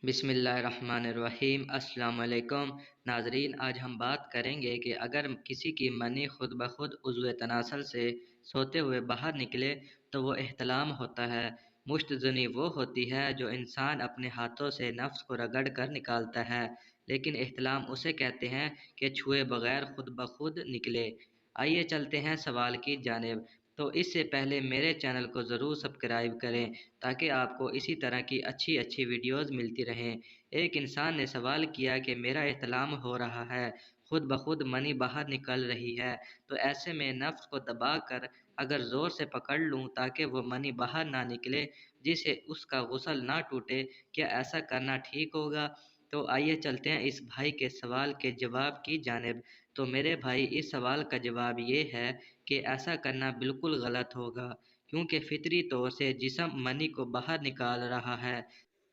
بسم اللہ الرحمن الرحیم۔ السلام علیکم ناظرین، آج ہم بات کریں گے کہ اگر کسی کی منی خود بخود عضو تناسل سے سوتے ہوئے باہر نکلے تو وہ احتلام ہوتا ہے۔ مشت زنی وہ ہوتی ہے جو انسان اپنے ہاتھوں سے نفس کو رگڑ کر نکالتا ہے، لیکن احتلام اسے کہتے ہیں کہ چھوئے بغیر خود بخود نکلے۔ آئیے چلتے ہیں سوال کی جانب۔ تو اس سے پہلے میرے چینل کو ضرور سبسکرائب کریں تاکہ آپ کو اسی طرح کی اچھی ویڈیوز ملتی رہیں۔ ایک انسان نے سوال کیا کہ میرا احتلام ہو رہا ہے، خود بخود منی باہر نکل رہی ہے، تو ایسے میں نفس کو دبا کر اگر زور سے پکڑ لوں تاکہ وہ منی باہر نہ نکلے، جس سے اس کا غسل نہ ٹوٹے، کیا ایسا کرنا ٹھیک ہوگا؟ تو آئیے چلتے ہیں اس بھائی کے سوال کے جواب کی جانب۔ تو میرے بھائی، اس سوال کا جواب یہ ہے کہ ایسا کرنا بالکل غلط ہوگا، کیونکہ فطری طور سے جسم منی کو باہر نکال رہا ہے،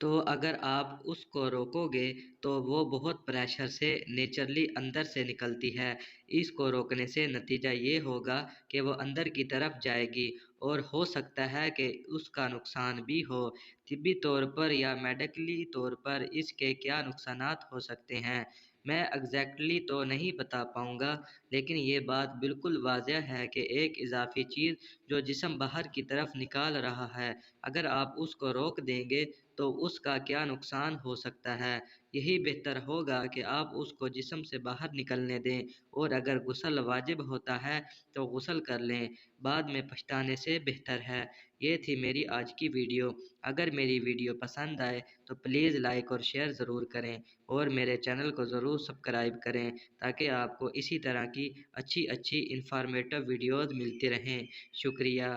تو اگر آپ اس کو روکو گے تو وہ بہت پریشر سے نیچرلی اندر سے نکلتی ہے۔ اس کو روکنے سے نتیجہ یہ ہوگا کہ وہ اندر کی طرف جائے گی اور ہو سکتا ہے کہ اس کا نقصان بھی ہو۔ طبی طور پر یا میڈیکلی طور پر اس کے کیا نقصانات ہو سکتے ہیں، میں ایگزیکٹلی تو نہیں بتا پاؤں گا، لیکن یہ بات بالکل واضح ہے کہ ایک اضافی چیز جو جسم باہر کی طرف نکال رہا ہے، اگر آپ اس کو روک دیں گے تو اس کا کیا نقصان ہو سکتا ہے۔ یہی بہتر ہوگا کہ آپ اس کو جسم سے باہر نکلنے دیں، اور اگر غسل واجب ہوتا ہے تو غسل کر لیں، بعد میں پچھتانے سے بہتر ہے۔ یہ تھی میری آج کی ویڈیو۔ اگر میری ویڈیو پسند آئے تو پلیز لائک اور شیئر ضرور کریں، اور میرے چینل کو ضرور سبسکرائب کریں تاکہ آپ کو اسی طرح کی اچھی انفارمیٹو ویڈیوز ملتی رہیں۔ شکریہ۔